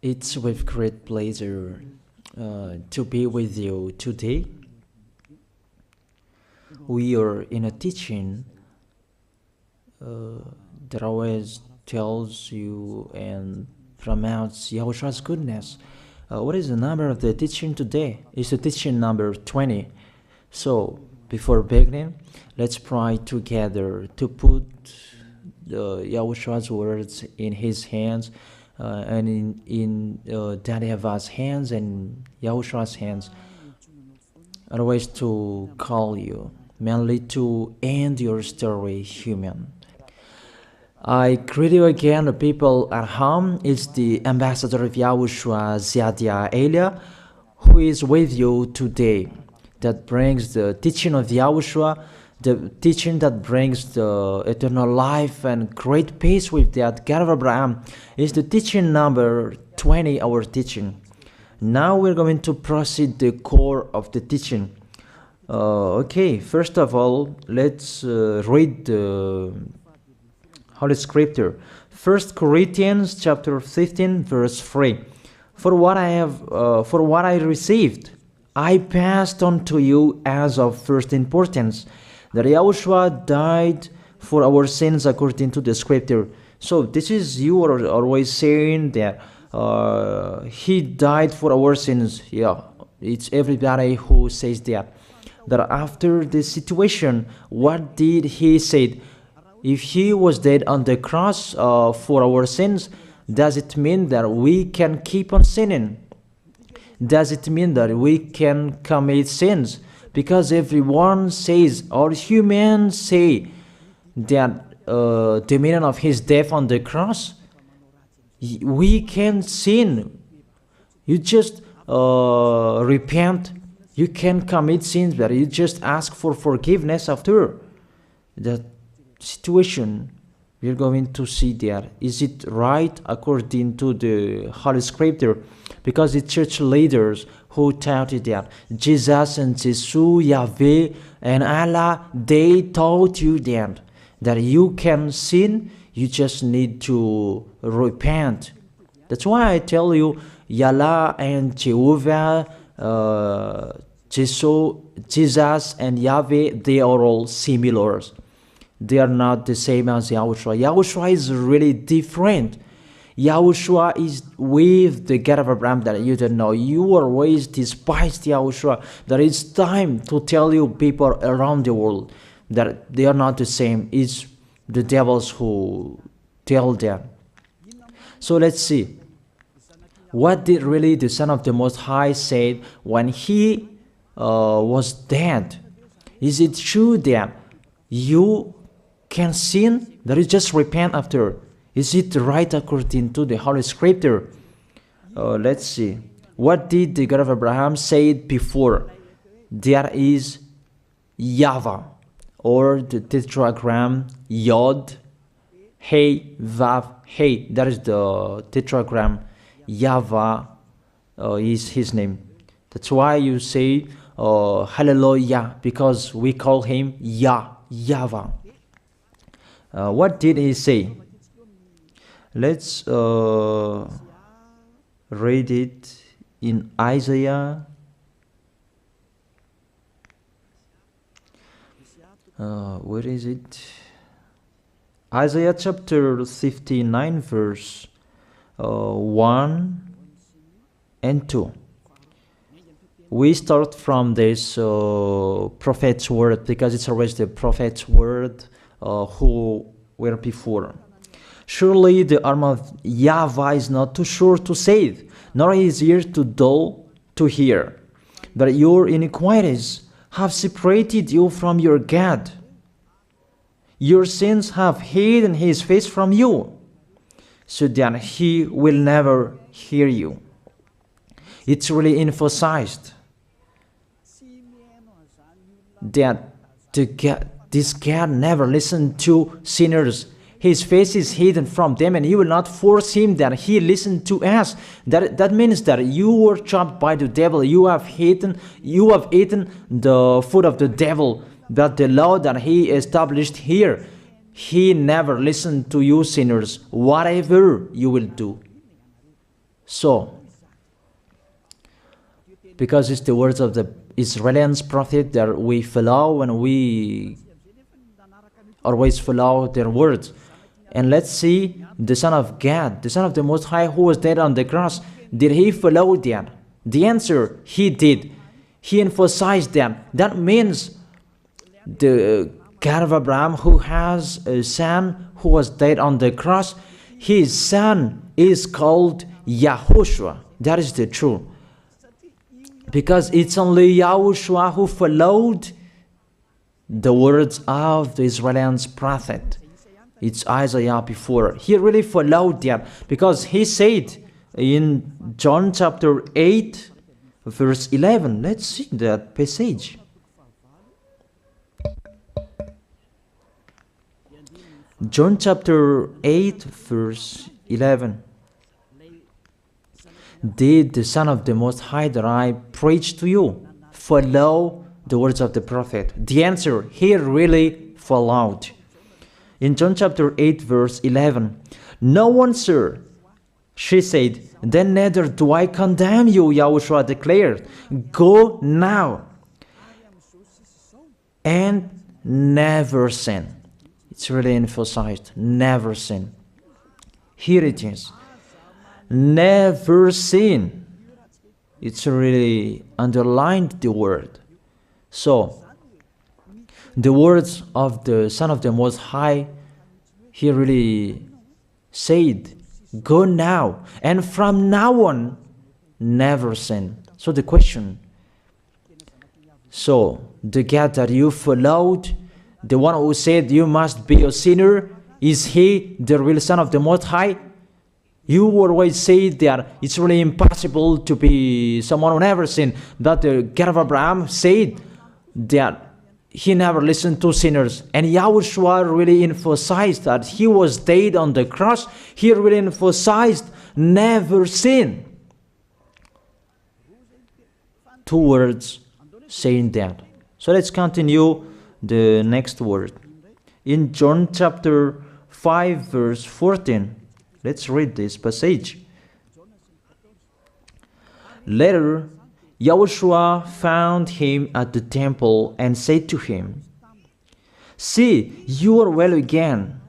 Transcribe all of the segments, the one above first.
It's with great pleasure to be with you today. We are in a teaching that always tells you and promotes Yahushua's goodness. What is the number of the teaching today? It's the teaching number 20. So, before beginning, let's pray together to put Yahushua's words in his hands and in Daddy Yahvah's hands and Yahushua's hands. Otherwise, to call you, mainly to end your story human. I greet you again, the people at home. It's the ambassador of Yahushua, Ziadia Elia, who is with you today. That brings the teaching of Yahushua, the teaching that brings the eternal life and great peace with that God of Abraham. Is the teaching number 20, our teaching. Now we're going to proceed the core of the teaching. Okay, first of all, let's read the Holy Scripture. 1 Corinthians chapter 15, verse 3. For what I received, I passed on to you as of first importance, that Yahushua died for our sins according to the Scripture. So this is, you are always saying that he died for our sins. Yeah, it's everybody who says that. That after the situation, what did he say? If he was dead on the cross for our sins, does it mean that we can keep on sinning? Does it mean that we can commit sins? Because everyone says, or humans say, that the meaning of his death on the cross, we can sin. You just repent. You can commit sins, but you just ask for forgiveness after that situation. We're going to see there. Is it right according to the Holy Scripture? Because the church leaders who taught it that Jesus and Jesus, Yahweh and Allah, they taught you that you can sin, you just need to repent. That's why I tell you, Yahlah and Jehovah, Jesus and Yahweh, they are all similar. They are not the same as Yahushua. Yahushua is really different. Yahushua is with the God of Abraham that you don't know. You always despised Yahushua. There is time to tell you people around the world that they are not the same. It's the devils who tell them. So let's see. What did really the Son of the Most High say when he was dead? Is it true that you can sin? That is just repent after. Is it right according to the Holy Scripture? Let's see. What did the God of Abraham say before? There is YAHVAH, or the tetragram Yod, Hey, Vav, Hey. That is the tetragram. YAHVAH is his name. That's why you say Hallelujah, because we call him YAHVAH. What did he say? Let's read it in Isaiah. Where is it? Isaiah chapter 59, verse 1 and 2. We start from this prophet's word, because it's always the prophet's word who were before. Surely the arm of YAHVAH is not too short to save, nor his ear too dull to hear. But your iniquities have separated you from your God. Your sins have hidden his face from you, so that he will never hear you. It's really emphasized that this God never listened to sinners. His face is hidden from them, and you will not force him that he listen to us. That means that you were chopped by the devil. You have eaten the food of the devil. That the law that he established here, he never listened to you sinners, whatever you will do. So, because it's the words of the Israelians prophet that we follow, and we always follow their words. And let's see the Son of God, the Son of the Most High, who was dead on the cross. Did he follow that? The answer, he did. He emphasized that. That means the God of Abraham, who has a son who was dead on the cross, his son is called YAHOSHUAH. That is the truth. Because it's only YAHOSHUAH who followed the words of the Israelians prophet. It's Isaiah before. He really followed that, because he said in John chapter 8, verse 11. Let's see that passage. John chapter 8, verse 11. Did the Son of the Most High that I preach to you follow the words of the prophet? The answer, he really followed. In John chapter 8, verse 11, no one, sir, she said, then neither do I condemn you, YAHOSHUAH declared. Go now and never sin. It's really emphasized, never sin. Here it is. Never sin. It's really underlined the word. So, the words of the Son of the Most High, he really said, go now, and from now on, never sin. So the question, so the God that you followed, the one who said you must be a sinner, is he the real Son of the Most High? You always say that it's really impossible to be someone who never sinned. But the God of Abraham said that he never listened to sinners. And YAHOSHUAH really emphasized that he was dead on the cross. He really emphasized never sin. Two words saying that. So let's continue the next word. In John chapter 5, verse 14. Let's read this passage. Later, YAHOSHUAH found him at the temple and said to him, see, you are well again.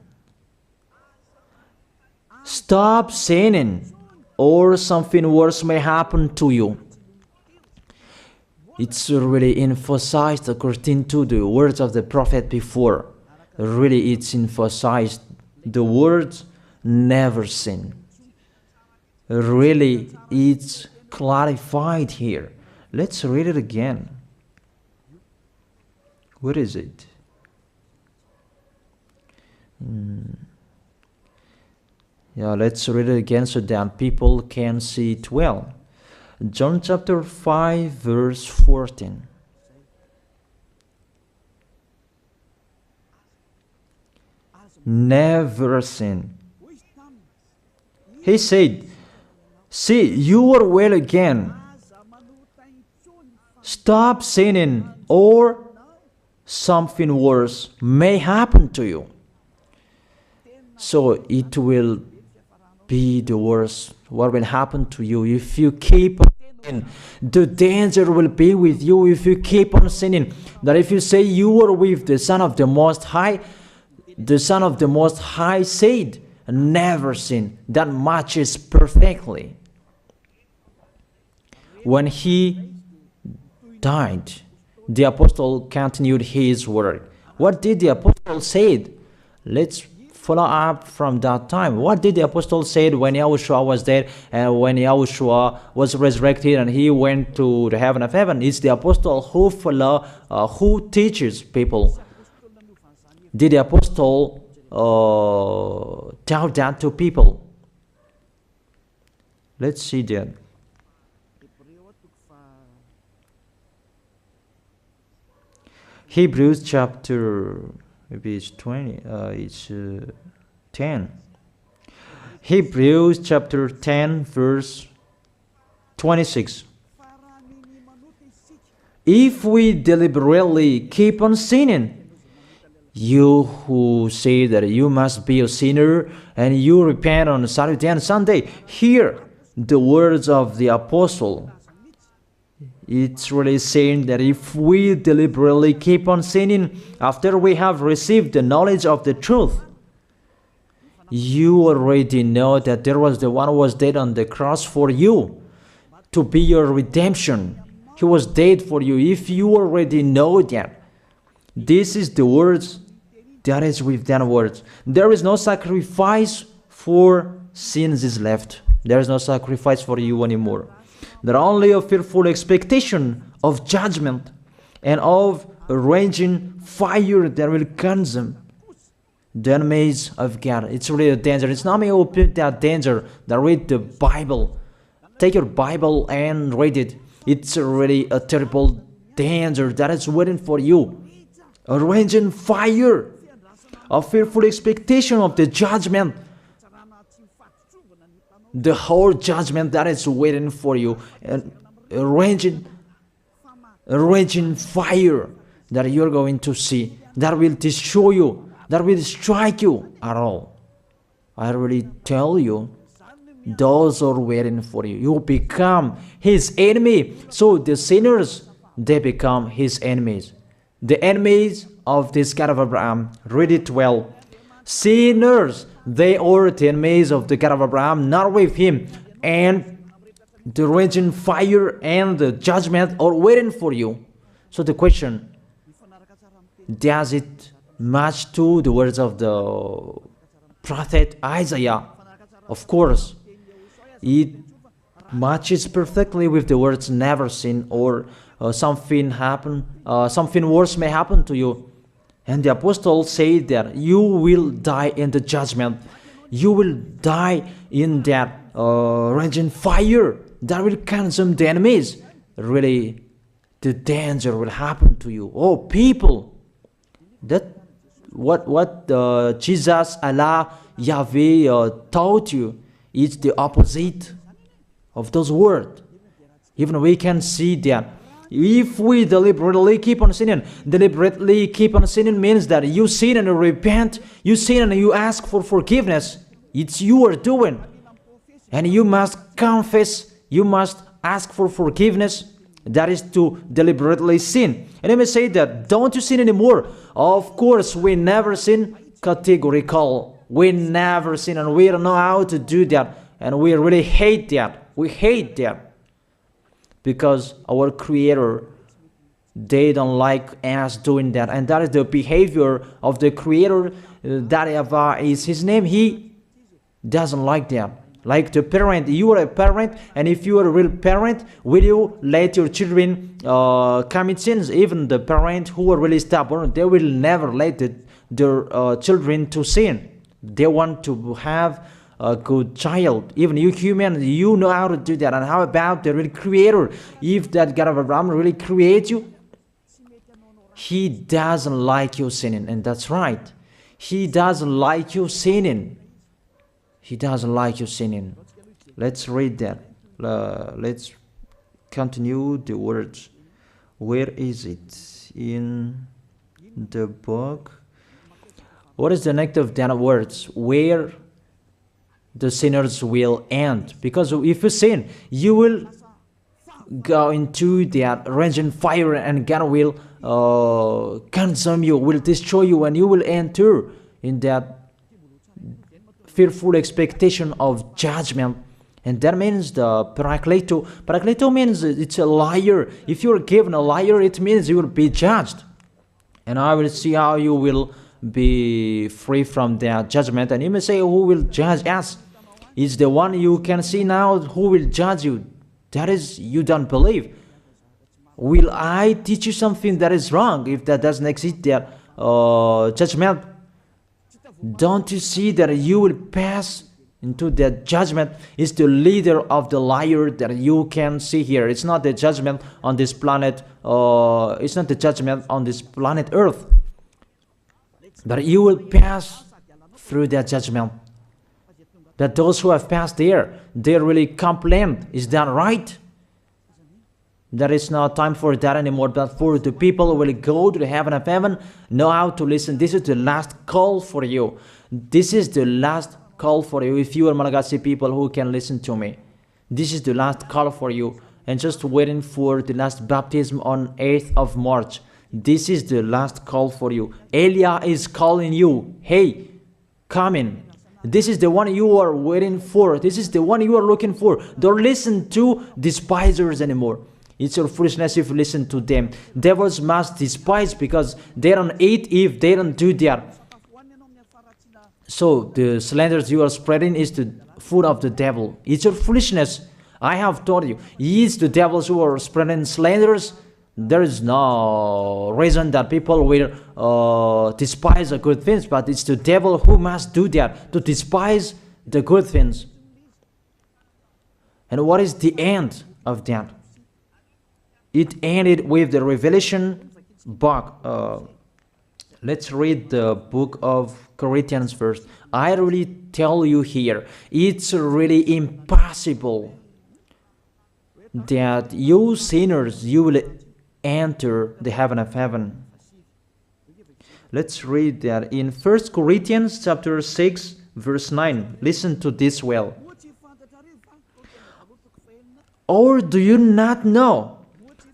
Stop sinning, or something worse may happen to you. It's really emphasized according to the words of the prophet before. Really, it's emphasized the words never sin. Really, it's clarified here. Let's read it again. What is it? Yeah, let's read it again so that people can see it well. John chapter 5, verse 14. Never sin. He said, see, you are well again. Stop sinning, or something worse may happen to you. So it will be the worst. What will happen to you if you keep on sinning? The danger will be with you if you keep on sinning. That if you say you are with the Son of the Most High, the Son of the Most High said, never sin. That matches perfectly. When he died, the apostle continued his work. What did the apostle say? Let's follow up from that time. What did the apostle say when YAHOSHUAH was dead and when YAHOSHUAH was resurrected and he went to the heaven of heaven? It's the apostle who teaches people. Did the apostle tell that to people? Let's see that. Hebrews chapter, maybe it's 20, it's 10. Hebrews chapter 10, verse 26. If we deliberately keep on sinning, you who say that you must be a sinner and you repent on Saturday and Sunday, here the words of the apostle. It's really saying that if we deliberately keep on sinning after we have received the knowledge of the truth, you already know that there was the one who was dead on the cross for you to be your redemption. He was dead for you. If you already know that, this is the words that is with that words. There is no sacrifice for sins is left. There is no sacrifice for you anymore. There are only a fearful expectation of judgment and of a raging fire that will consume the enemies of God. It's really a danger. It's not me who put that danger that read the Bible. Take your Bible and read it. It's really a terrible danger that is waiting for you. A raging fire, a fearful expectation of the judgment. The whole judgment that is waiting for you, and a raging fire that you're going to see, that will destroy you, that will strike you at all. I really tell you, those are waiting for you. You become his enemy. So the sinners, they become his enemies. The enemies of this God of Abraham. Read it well. Sinners, they are the enemies of the God of Abraham, not with him. And the raging fire and the judgment are waiting for you. So the question, does it match to the words of the prophet Isaiah? Of course, it matches perfectly with the words never sin, or something worse may happen to you. And the apostle said that you will die in the judgment. You will die in that raging fire that will consume the enemies. Really, the danger will happen to you. Oh, people, that what Jesus, Allah, Yahweh taught you is the opposite of those words. Even we can see that. If we deliberately keep on sinning means that you sin and you repent, you sin and you ask for forgiveness. It's you are doing. And you must confess, you must ask for forgiveness. That is to deliberately sin. And I may say that, don't you sin anymore? Of course, we never sin. Categorical. We never sin, and we don't know how to do that. And we really hate that. We hate that. Because our Creator, they don't like us doing that. And that is the behavior of the Creator. That YAHVAH is his name. He doesn't like that. Like the parent, you are a parent, and if you are a real parent, will you let your children commit sins? Even the parent who are really stubborn, they will never let their children to sin. They want to have a good child. Even you human, you know how to do that. And how about the real Creator? If that God of Abraham really creates you, he doesn't like you sinning. And that's right. He doesn't like you sinning. He doesn't like you sinning. Let's read that. Let's continue the words. Where is it? In the book. What is the next of that words? Where the sinners will end. Because if you sin, you will go into that raging fire, and God will consume you, will destroy you, and you will enter in that fearful expectation of judgment. And that means the parakleto. Parakleto means it's a liar. If you're given a liar, it means you will be judged. And I will see how you will be free from that judgment. And you may say, who will judge us? It's the one you can see now who will judge you. That is, you don't believe. Will I teach you something that is wrong if that doesn't exist, that judgment? Don't you see that you will pass into that judgment? Is the leader of the liar that you can see here. It's not the judgment on this planet. It's not the judgment on this planet Earth. That you will pass through that judgment. That those who have passed there, they really complain. Is that right? There is no time for that anymore. But for the people who will go to the heaven of heaven, know how to listen. This is the last call for you. This is the last call for you. If you are Malagasy people who can listen to me, This is the last call for you. And just waiting for the last baptism on 8th of March. This is the last call for you. Elia is calling you. Hey, come in. This is the one you are waiting for. This is the one you are looking for. Don't listen to despisers anymore. It's your foolishness if you listen to them. Devils must despise because they don't eat if they don't do that. So the slanders you are spreading is the food of the devil. It's your foolishness. I have told you. It's the devils who are spreading slanders. There is no reason that people will despise the good things, but it's the devil who must do that, to despise the good things. And what is the end of that? It ended with the Revelation book. Let's read the book of Corinthians first. I really tell you here, it's really impossible that you sinners, you will enter the heaven of heaven. Let's read that in 1 Corinthians chapter 6, verse 9. Listen to this well. Or do you not know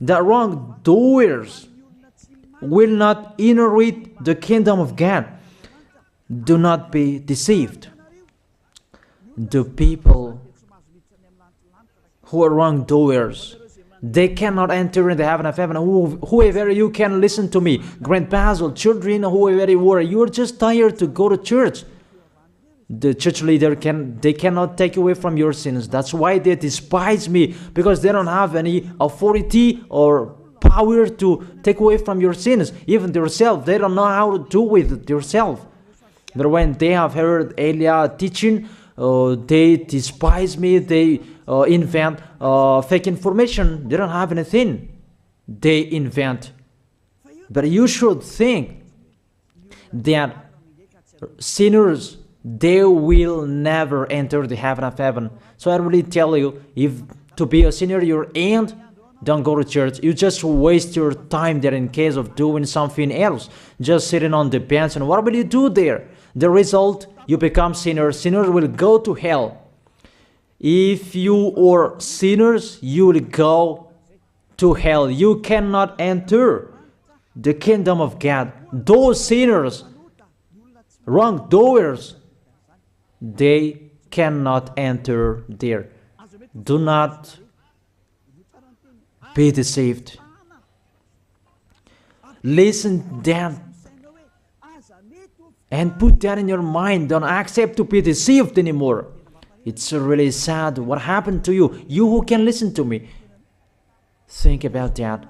that wrongdoers will not inherit the kingdom of God? Do not be deceived. The people who are wrongdoers, they cannot enter in the heaven of heaven. Whoever you can listen to me, grandpas or children, whoever you are, you are just tired to go to church. The church leader they cannot take away from your sins. That's why they despise me, because they don't have any authority or power to take away from your sins. Even themselves, they don't know how to do with themselves. But when they have heard Elia teaching, they despise me. They invent fake information. They don't have anything. They invent. But you should think that sinners, they will never enter the heaven of heaven. So I really tell you, if to be a sinner you're in, don't go to church. You just waste your time there in case of doing something else. Just sitting on the bench, and what will you do there? The result, you become sinners. Sinners will go to hell. If you are sinners, you will go to hell. You cannot enter the kingdom of God. Those sinners, wrongdoers, they cannot enter there. Do not be deceived. Listen then and put that in your mind. Don't accept to be deceived anymore. It's really sad what happened to you. You who can listen to me, think about that.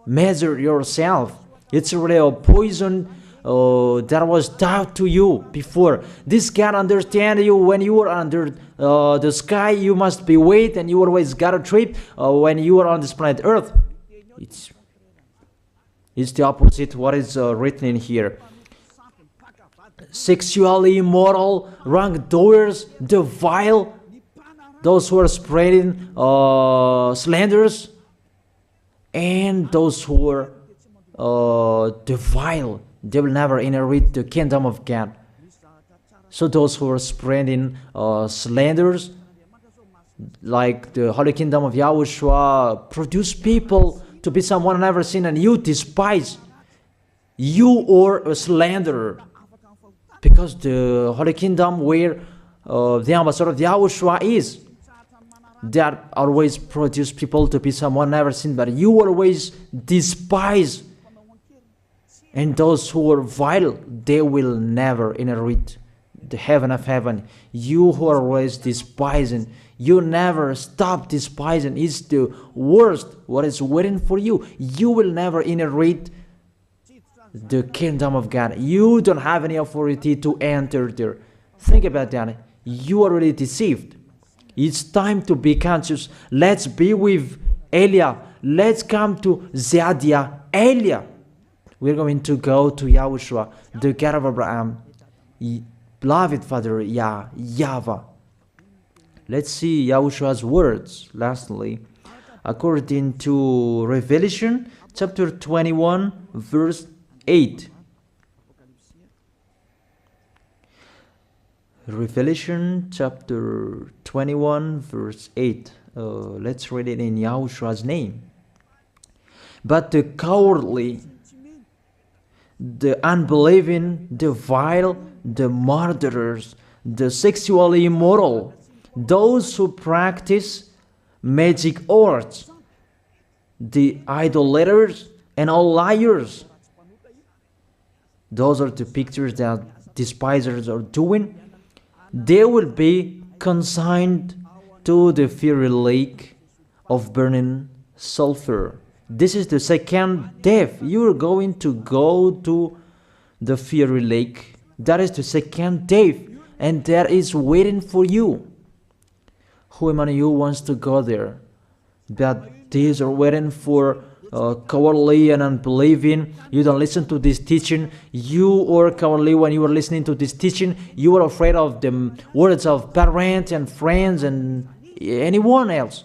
Measure yourself. It's really a poison that was taught to you before. This God understand you when you were under the sky. You must be wait, and you always got a trip when you are on this planet Earth. It's the opposite what is written in here. Sexually immoral, wrongdoers, the vile, those who are spreading slanders, and those who are the vile, they will never inherit the kingdom of God. So those who are spreading slanders, like the Holy Kingdom of YAHOSHUAH, produce people to be someone never seen, and you despise. You are a slanderer. Because the Holy Kingdom where the ambassador of YAHOSHUAH is, that always produce people to be someone never seen, but you always despise. And those who are vile, they will never inherit the heaven of heaven. You who are always despising, you never stop despising. It's the worst what is waiting for you. You will never inherit the kingdom of God. You don't have any authority to enter there. Think about that. You are already deceived. It's time to be conscious. Let's be with Elia. Let's come to Zadiah. Elia. We're going to go to YAHOSHUAH, the God of Abraham, beloved Father YAHVAH. Let's see YAHOSHUAH's words. Lastly, according to Revelation chapter 21, verse 8. Revelation chapter 21, verse 8. Let's read it in Yahoshua's name. But the cowardly, the unbelieving, the vile, the murderers, the sexually immoral, those who practice magic arts, the idolaters, and all liars. Those are the pictures that despisers are doing. They will be consigned to the fiery lake of burning sulfur. This is the second death. You are going to go to the fiery lake. That is the second death, and that is waiting for you. Who among you wants to go there? But these are waiting for cowardly and unbelieving. You don't listen to this teaching. You are cowardly when you are listening to this teaching. You are afraid of the words of parents and friends and anyone else.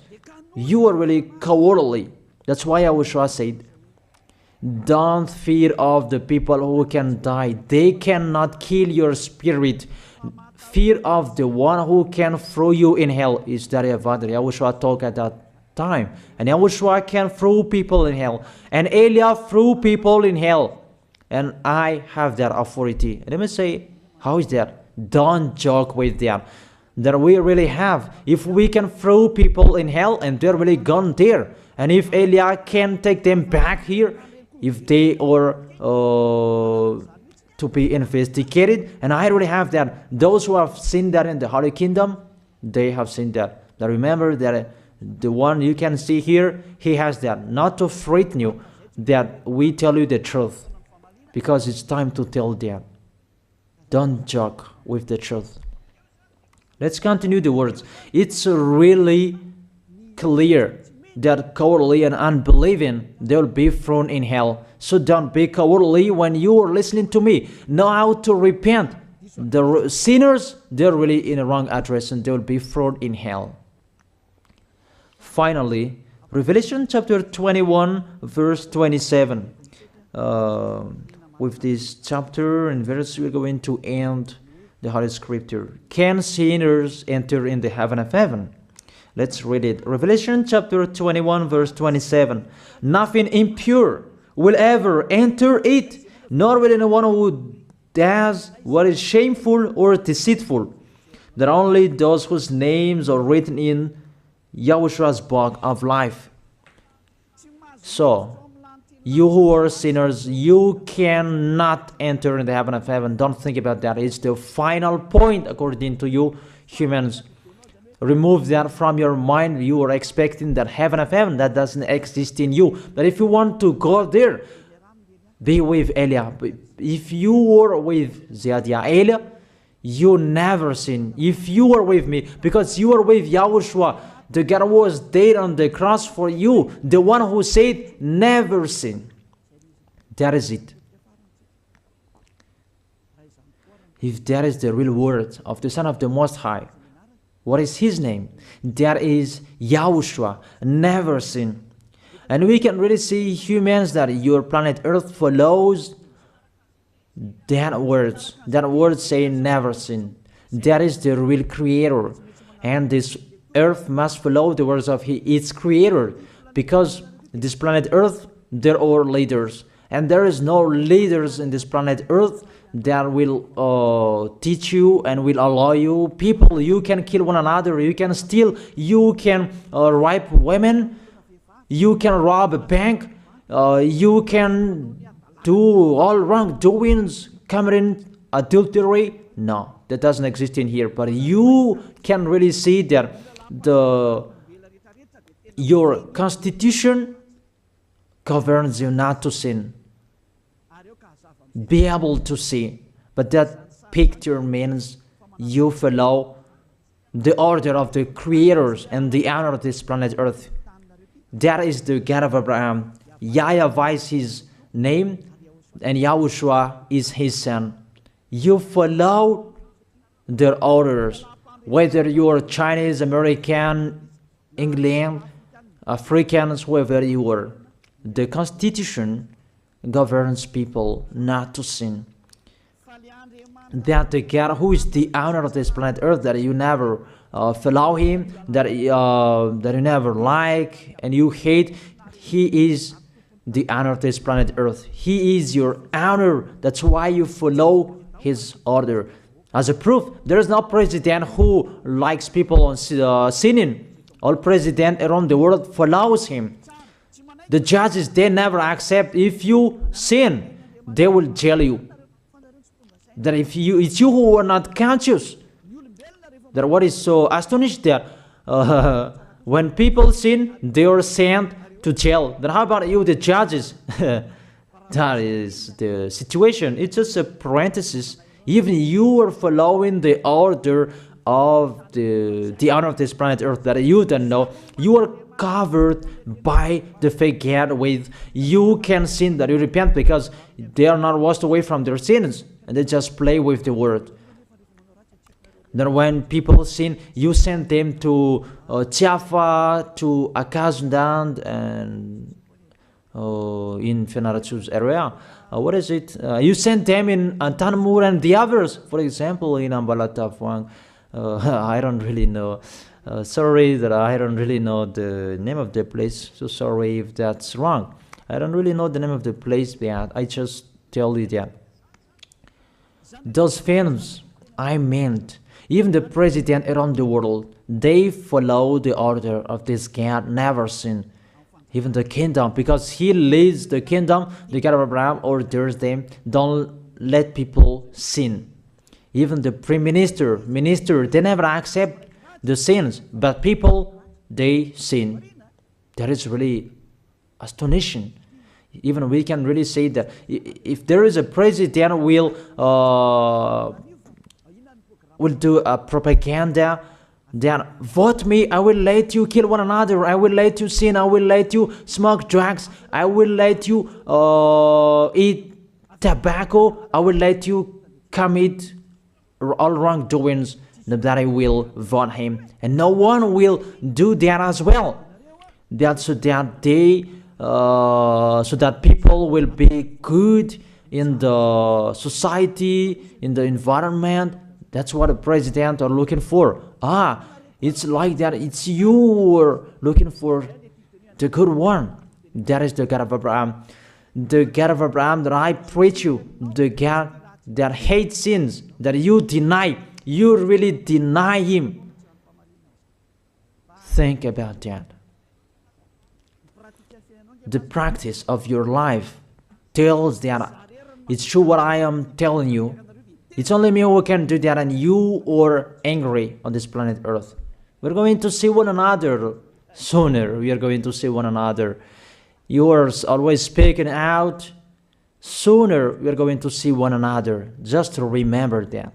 You are really cowardly. That's why YAHOSHUAH said, don't fear of the people who can die. They cannot kill your spirit. Fear of the one who can throw you in hell. Is that YAHOSHUAH talked at that time. And YAHOSHUAH can throw people in hell. And Elia threw people in hell. And I have that authority. Let me say, how is that? Don't joke with that. That we really have. If we can throw people in hell and they're really gone there. And if Elia can take them back here, if they are to be investigated, and I already have that. Those who have seen that in the Holy Kingdom, they have seen that. Now remember that the one you can see here, he has that. Not to frighten you, that we tell you the truth, because it's time to tell that. Don't joke with the truth. Let's continue the words. It's really clear that cowardly and unbelieving, they'll be thrown in hell. So don't be cowardly when you are listening to me. Know how to repent. The sinners, they're really in the wrong address and they'll be thrown in hell. Finally, Revelation chapter 21, verse 27. With this chapter and verse, we're going to end the Holy Scripture. Can sinners enter in the heaven of heaven? Let's read it. Revelation chapter 21, verse 27. Nothing impure will ever enter it, nor will anyone who does what is shameful or deceitful, that only those whose names are written in YAHOSHUAH's book of life. So, you who are sinners, you cannot enter in the heaven of heaven. Don't think about that. It's the final point according to you humans. Remove that from your mind. You are expecting that heaven of heaven that doesn't exist in you. But if you want to go there, be with Elia. If you were with Elia, you never sin. If you are with me, because you are with YAHOSHUAH, the God was dead on the cross for you, the one who said never sin. That is it. If that is the real word of the Son of the Most High, what is his name? That is YAHOSHUAH, never sin. And we can really see humans that your planet Earth follows that words. That word saying never sin. That is the real creator. And this Earth must follow the words of its creator. Because this planet Earth, there are leaders. And there is no leaders in this planet Earth that will teach you and will allow you. People, you can kill one another, you can steal, you can rape women, you can rob a bank, you can do all wrongdoings, committing adultery. No, that doesn't exist in here. But you can really see that your constitution governs you not to sin. Be able to see. But that picture means you follow the order of the creators and the honor of this planet Earth. That is the God of Abraham. YAHVAH is his name, and YAHOSHUAH is his son. You follow their orders, whether you are Chinese, American, England, Africans, whoever you are. The Constitution governs people not to sin. that the God who is the owner of this planet Earth, that you never follow him, that you never like and you hate, he is the owner of this planet Earth. He is your owner. That's why you follow his order. As a proof, there is no president who likes people on sinning. All president around the world follows him. The judges, they never accept if you sin, they will jail you. That if it's you who are not conscious. That what is so astonished that when people sin, they are sent to jail. Then how about you, the judges? That is the situation. It's just a parenthesis. Even you are following the order of the owner of this planet Earth that you don't know. You are covered by the fake God with you can sin, that you repent, because they are not washed away from their sins and they just play with the word. Then when people sin, you send them to Java, to Akazundan, and in Fenarachu's area. What is it? You send them in Tanmur and the others. For example, in Ambalatafwang. I don't really know. Sorry that I don't really know the name of the place. So sorry if that's wrong. I don't really know the name of the place, but I just tell you that. Those films, I meant, even the president around the world, they follow the order of this God, never sin. Even the kingdom, because he leads the kingdom, the God of Abraham orders them, don't let people sin. Even the prime minister, they never accept the sins, but people, they sin. That is really astonishing. Even we can really say that if there is a president will do a propaganda, then vote me, I will let you kill one another, I will let you sin, I will let you smoke drugs, I will let you eat tobacco, I will let you commit all wrongdoings, that I will vote him. And no one will do that as well. That's so that they so that people will be good in the society, in the environment. That's what the president are looking for. It's like that. It's you who are looking for the good one. That is the God of Abraham. The God of Abraham that I preach you. The God that hates sins, that you deny. You really deny him. Think about that. The practice of your life tells that it's true what I am telling you. It's only me who can do that, and you are angry on this planet Earth. We're going to see one another sooner. We are going to see one another. You are always speaking out. Sooner we are going to see one another. Just to remember that.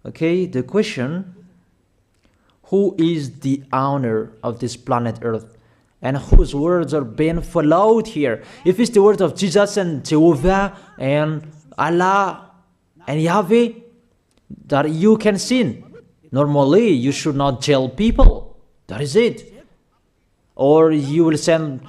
Okay, the question, who is the owner of this planet Earth? And whose words are being followed here? If it's the word of Jesus and Jehovah and Allah and Yahweh, that you can sin. Normally, you should not jail people. That is it. Or you will send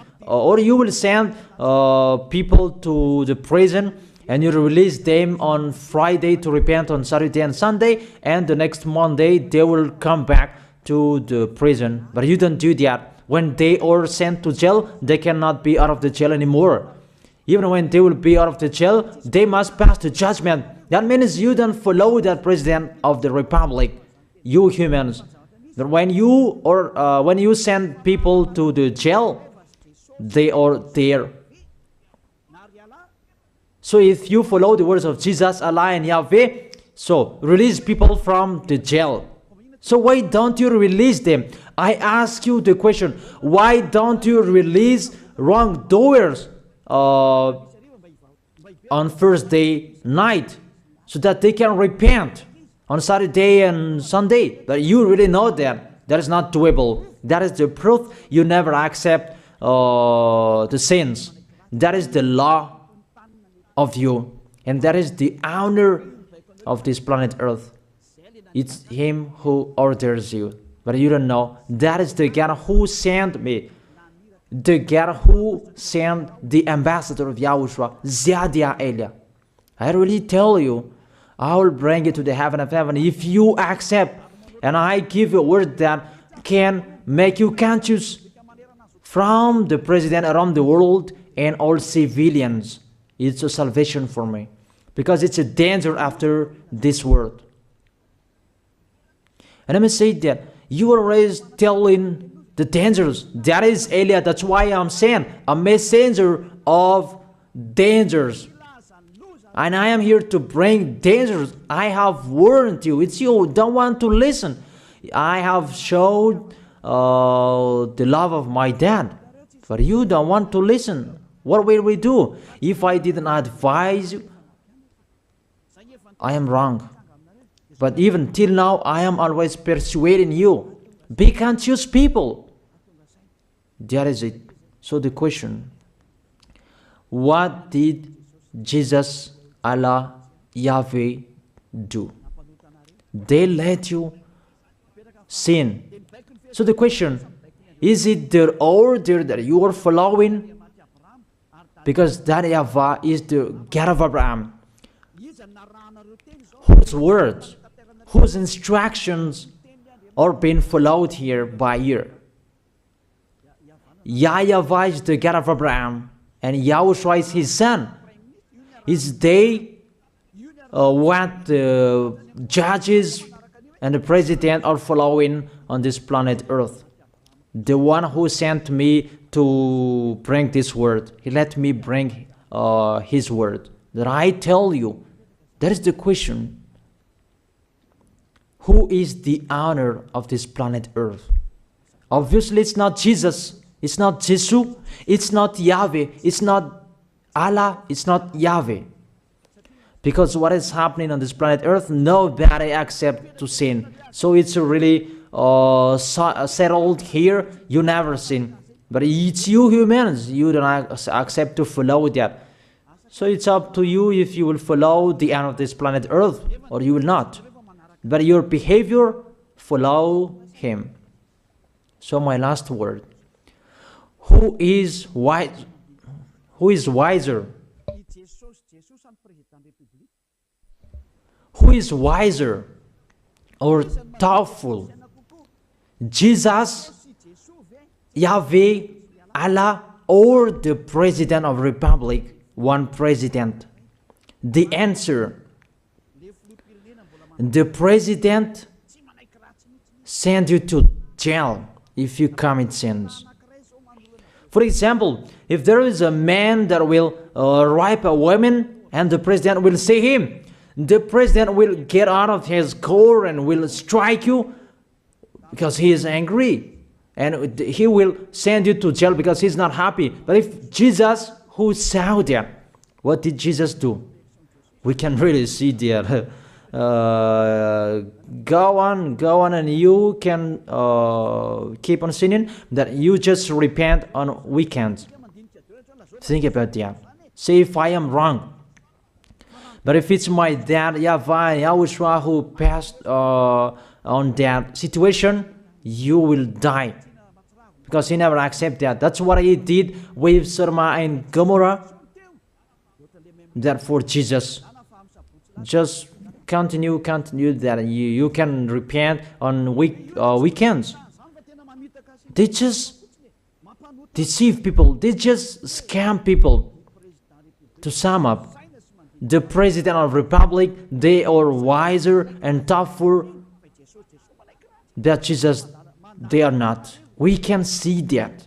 people to the prison, and you release them on Friday to repent on Saturday and Sunday, and the next Monday they will come back to the prison. But you don't do that. When they are sent to jail, they cannot be out of the jail anymore. Even when they will be out of the jail, they must pass the judgment. That means you don't follow that president of the republic, you humans. But when you send people to the jail, they are there. So if you follow the words of Jesus, Allah and Yahweh, so release people from the jail. So why don't you release them? I ask you the question, why don't you release wrongdoers on Thursday night so that they can repent on Saturday and Sunday? But you really know that that is not doable. That is the proof you never accept the sins. That is the law of you, and that is the owner of this planet Earth. It's him who orders you, but you don't know. That is the God who sent me, the God who sent the ambassador of Yahushua, Zadia Elia. I really tell you, I will bring you to the heaven of heaven if you accept, and I give you a word that can make you conscious from the president around the world and all civilians. It's a salvation for me, because it's a danger after this world. And let me say that you are always telling the dangers. That is Elia. That's why I'm saying a messenger of dangers. And I am here to bring dangers. I have warned you. It's you don't want to listen. I have showed the love of my dad, but you don't want to listen. What will we do? If I didn't advise you, I am wrong. But even till now, I am always persuading you. Be conscious, people. That is it. So the question, what did Jesus, Allah, Yahweh do? They let you sin. So the question, is it their order that you are following? Because that YAHVAH is the God of Abraham, whose words, whose instructions are being followed here by year. YAHVAH is the God of Abraham, and YAHOSHUAH is his son. Is they what the judges and the president are following on this planet Earth. The one who sent me to bring this word, he let me bring his word. That I tell you, that is the question. Who is the owner of this planet Earth? Obviously, it's not Jesus. It's not Jesus. It's not Yahweh. It's not Allah. It's not Yahweh. Because what is happening on this planet Earth, nobody accepts to sin. So it's really settled here. You never sin. But it's you humans. You don't accept to follow that. So it's up to you if you will follow the end of this planet Earth or you will not. But your behavior, follow him. So my last word. Who is wise? Who is wiser? Who is wiser or thoughtful? Jesus, Yahweh, Allah, or the President of Republic? One president. The answer, the president send you to jail if you commit sins. For example, if there is a man that will rape a woman and the president will see him, the president will get out of his car and will strike you because he is angry. And he will send you to jail because he's not happy. But if Jesus, who saw that, what did Jesus do? We can really see that. Go on, and you can keep on sinning, that you just repent on weekends. Think about that. Say if I am wrong. But if it's my dad, YAHVAH, YAHOSHUAH, who passed on that situation, you will die. Because he never accepted that. That's what he did with Sodom and Gomorrah. Therefore, Jesus, just continue that you can repent on weekends. They just deceive people. They just scam people. To sum up, the President of the Republic, they are wiser and tougher than Jesus. They are not. We can see that.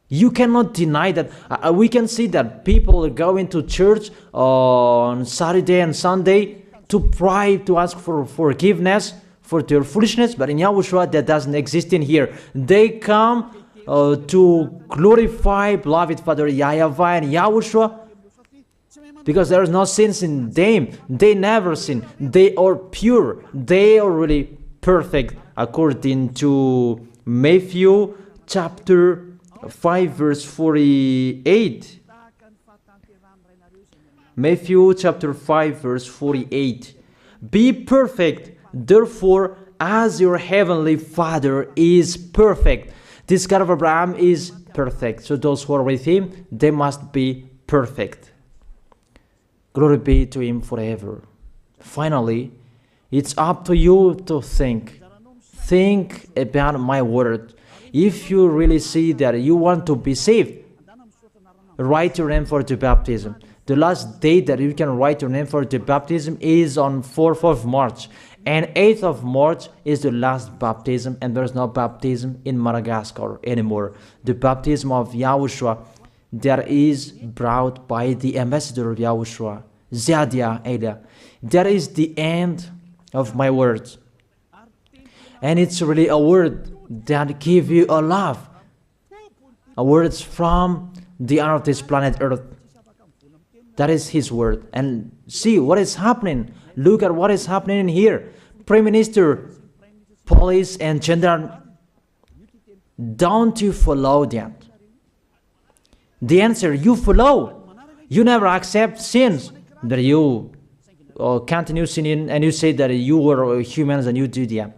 You cannot deny that. We can see that people are going to church on Saturday and Sunday to pray, to ask for forgiveness for their foolishness. But in YAHOSHUAH, that doesn't exist in here. They come to glorify beloved Father YAHVAH and YAHOSHUAH because there is no sins in them. They never sin. They are pure. They are really perfect according to Matthew chapter 5 verse 48. Matthew chapter 5 verse 48. Be perfect, therefore, as your heavenly Father is perfect. This God of Abraham is perfect. So those who are with him, they must be perfect. Glory be to Him forever. Finally, it's up to you to think. Think about my word. If you really see that you want to be saved, write your name for the baptism. The last date that you can write your name for the baptism is on 4th of March. And 8th of March is the last baptism, and there's no baptism in Madagascar anymore. The baptism of Yahushua that is brought by the ambassador of Yahushua, Zadia Ada. That is the end of my words. And it's really a word that gives you a love. A word from the honor of this planet Earth. That is His word. And see what is happening. Look at what is happening in here. Prime Minister, police, and gendarme. Don't you follow that? The answer, you follow. You never accept sins. That you continue sinning, and you say that you were humans and you do that.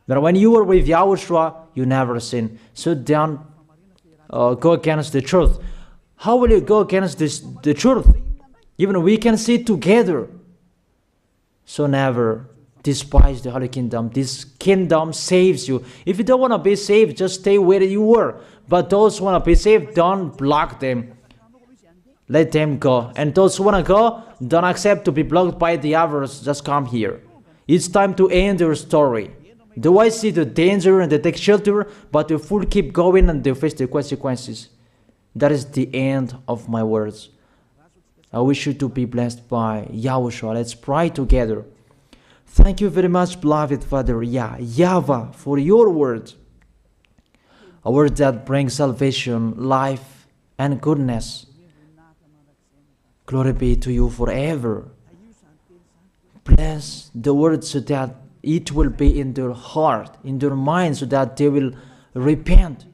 But when you were with Yahushua, you never sin. So don't go against the truth. How will you go against the truth? Even we can see together. So never despise the Holy Kingdom. This kingdom saves you. If you don't want to be saved, just stay where you were. But those who want to be saved, don't block them. Let them go. And those who want to go, don't accept to be blocked by the others. Just come here. It's time to end your story. Do I see the danger and they take shelter, but the fool keep going and they face the consequences? That is the end of my words. I wish you to be blessed by Yahushua. Let's pray together. Thank you very much, beloved Father YAHVAH, for your word. A word that brings salvation, life, and goodness. Glory be to you forever. Bless the word so that it will be in their heart, in their mind, so that they will repent.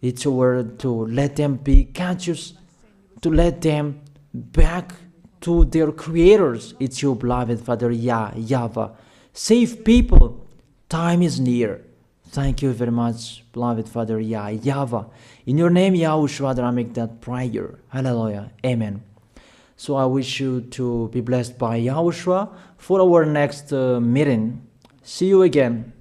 It's a word to let them be conscious, to let them back to their creators. It's your beloved Father YAHVAH. Save people. Time is near. Thank you very much, beloved Father YAHVAH. In your name, Yahushua, that I make that prayer. Hallelujah. Amen. So I wish you to be blessed by Yahushua for our next meeting. See you again.